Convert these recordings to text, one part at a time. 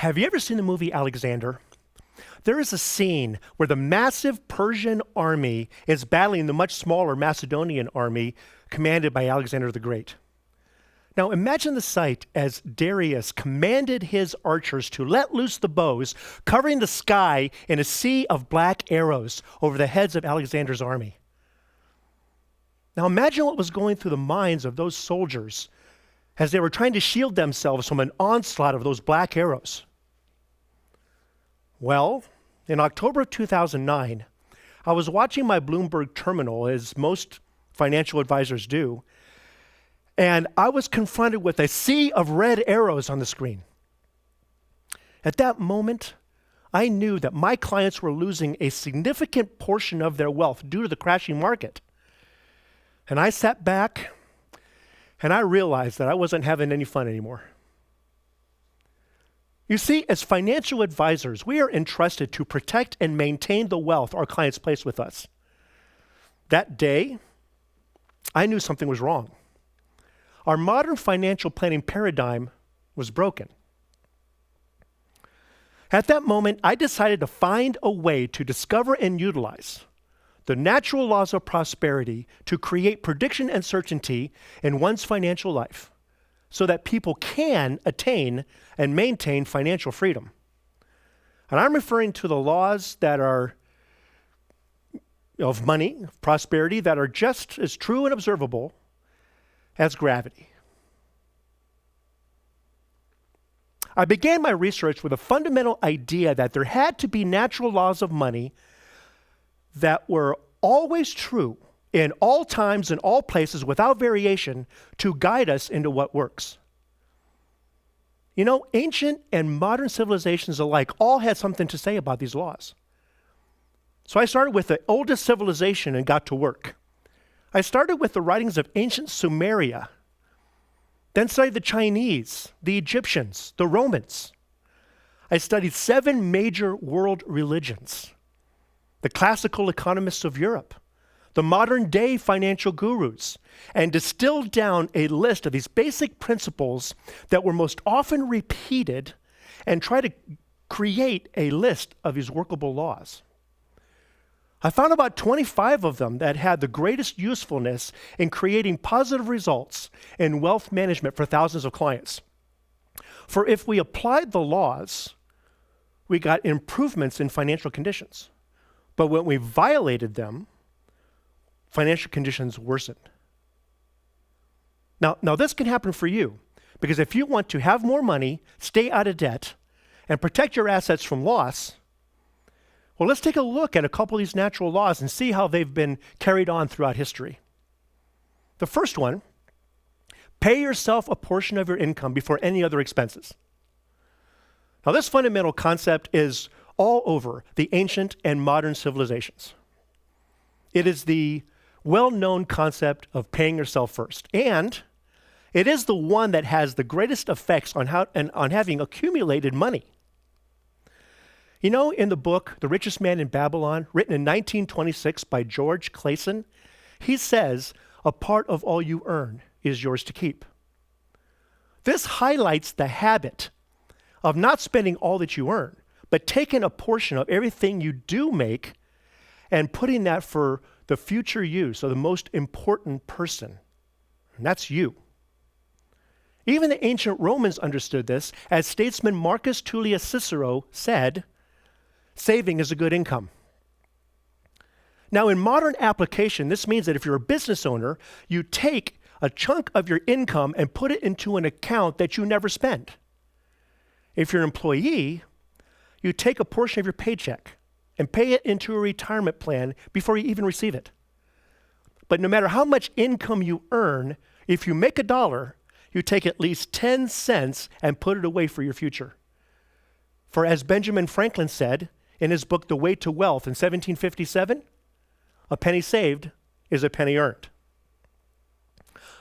Have you ever seen the movie Alexander? There is a scene where the massive Persian army is battling the much smaller Macedonian army commanded by Alexander the Great. Now imagine the sight as Darius commanded his archers to let loose the bows, covering the sky in a sea of black arrows over the heads of Alexander's army. Now imagine what was going through the minds of those soldiers as they were trying to shield themselves from an onslaught of those black arrows. Well, in October of 2009, I was watching my Bloomberg terminal, as most financial advisors do, and I was confronted with a sea of red arrows on the screen. At that moment, I knew that my clients were losing a significant portion of their wealth due to the crashing market. And I sat back and I realized that I wasn't having any fun anymore. You see, as financial advisors, we are entrusted to protect and maintain the wealth our clients place with us. That day, I knew something was wrong. Our modern financial planning paradigm was broken. At that moment, I decided to find a way to discover and utilize the natural laws of prosperity to create prediction and certainty in one's financial life so that people can attain and maintain financial freedom. And I'm referring to the laws that are of money, of prosperity, that are just as true and observable as gravity. I began my research with a fundamental idea that there had to be natural laws of money that were always true in all times and all places without variation to guide us into what works. You know, ancient and modern civilizations alike all had something to say about these laws. So I started with the oldest civilization and got to work. I started with the writings of ancient Sumeria, then studied the Chinese, the Egyptians, the Romans. I studied 7 major world religions, the classical economists of Europe, the modern day financial gurus, and distilled down a list of these basic principles that were most often repeated and try to create a list of these workable laws. I found about 25 of them that had the greatest usefulness in creating positive results in wealth management for thousands of clients. For if we applied the laws, we got improvements in financial conditions. But when we violated them, financial conditions worsened. Now this can happen for you, because if you want to have more money, stay out of debt, and protect your assets from loss, well, let's take a look at a couple of these natural laws and see how they've been carried on throughout history. The first one, pay yourself a portion of your income before any other expenses. Now, this fundamental concept is all over the ancient and modern civilizations. It is the well-known concept of paying yourself first, and it is the one that has the greatest effects on having accumulated money. You know, in the book, The Richest Man in Babylon, written in 1926 by George Clason, he says, a part of all you earn is yours to keep. This highlights the habit of not spending all that you earn, but taking a portion of everything you do make and putting that for the future use of the most important person, and that's you. Even the ancient Romans understood this, as statesman Marcus Tullius Cicero said, saving is a good income. Now, in modern application, this means that if you're a business owner, you take a chunk of your income and put it into an account that you never spend. If you're an employee, you take a portion of your paycheck and pay it into a retirement plan before you even receive it. But no matter how much income you earn, if you make $1, you take at least 10 cents and put it away for your future. For as Benjamin Franklin said in his book, The Way to Wealth in 1757, a penny saved is a penny earned.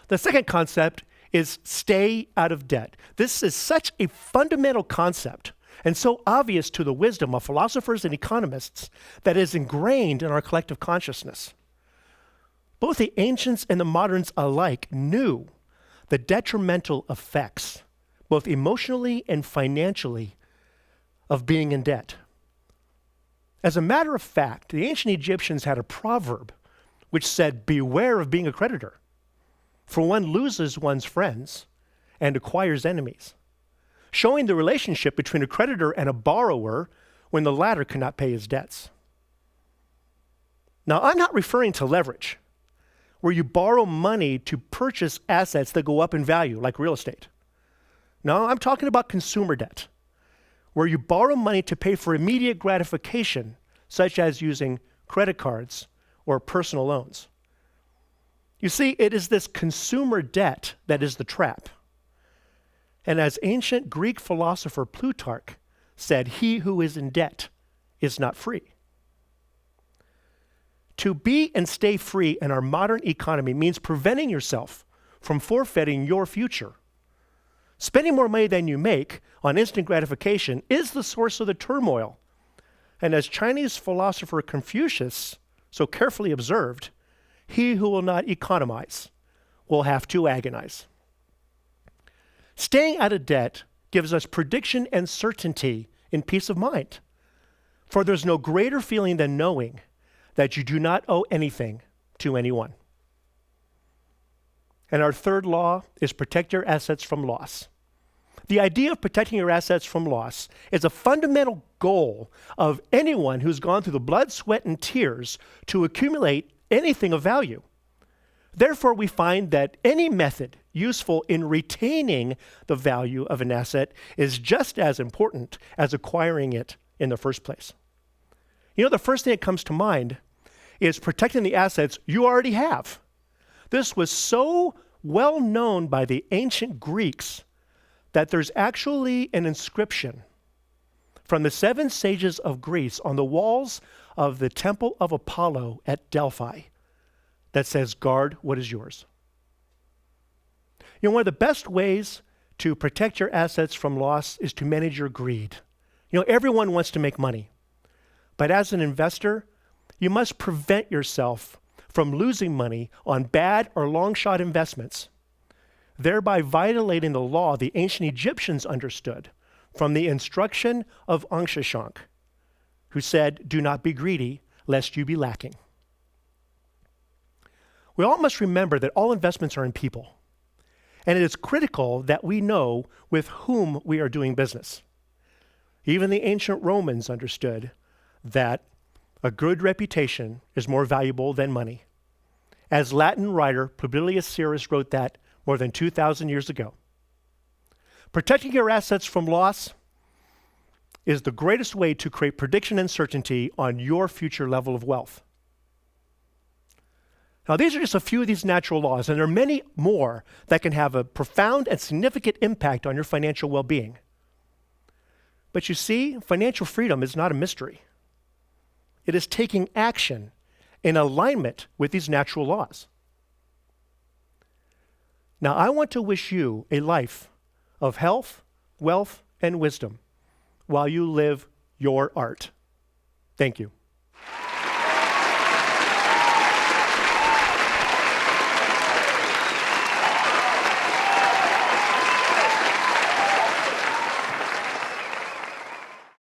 The second concept is stay out of debt. This is such a fundamental concept and so obvious to the wisdom of philosophers and economists that is ingrained in our collective consciousness. Both the ancients and the moderns alike knew the detrimental effects, both emotionally and financially, of being in debt. As a matter of fact, the ancient Egyptians had a proverb which said, "Beware of being a creditor, for one loses one's friends and acquires enemies," showing the relationship between a creditor and a borrower when the latter cannot pay his debts. Now, I'm not referring to leverage, where you borrow money to purchase assets that go up in value, like real estate. No, I'm talking about consumer debt, where you borrow money to pay for immediate gratification, such as using credit cards or personal loans. You see, it is this consumer debt that is the trap. And as ancient Greek philosopher Plutarch said, "He who is in debt is not free." To be and stay free in our modern economy means preventing yourself from forfeiting your future. Spending more money than you make on instant gratification is the source of the turmoil. And as Chinese philosopher Confucius so carefully observed, he who will not economize will have to agonize. Staying out of debt gives us prediction and certainty in peace of mind. For there's no greater feeling than knowing that you do not owe anything to anyone. And our third law is protect your assets from loss. The idea of protecting your assets from loss is a fundamental goal of anyone who's gone through the blood, sweat, and tears to accumulate anything of value. Therefore, we find that any method useful in retaining the value of an asset is just as important as acquiring it in the first place. You know, the first thing that comes to mind is protecting the assets you already have. This was so well known by the ancient Greeks that there's actually an inscription from the 7 sages of Greece on the walls of the Temple of Apollo at Delphi that says, "Guard what is yours." You know, one of the best ways to protect your assets from loss is to manage your greed. You know, everyone wants to make money. But as an investor, you must prevent yourself from losing money on bad or long-shot investments, thereby violating the law the ancient Egyptians understood from the instruction of Ankshashank, who said, "Do not be greedy, lest you be lacking." We all must remember that all investments are in people, and it is critical that we know with whom we are doing business. Even the ancient Romans understood that a good reputation is more valuable than money. As Latin writer Publilius Syrus wrote that more than 2,000 years ago. Protecting your assets from loss is the greatest way to create prediction and certainty on your future level of wealth. Now, these are just a few of these natural laws, and there are many more that can have a profound and significant impact on your financial well-being. But you see, financial freedom is not a mystery. It is taking action in alignment with these natural laws. Now, I want to wish you a life of health, wealth, and wisdom while you live your art. Thank you.